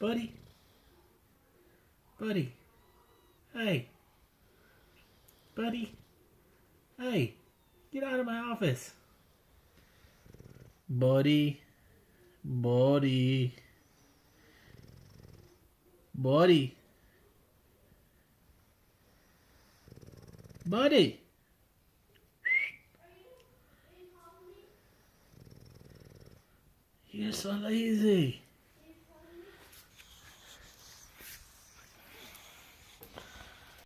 Buddy? Buddy? Hey. Buddy? Hey. Get out of my office. Buddy? Buddy? Buddy? Buddy? You're so lazy.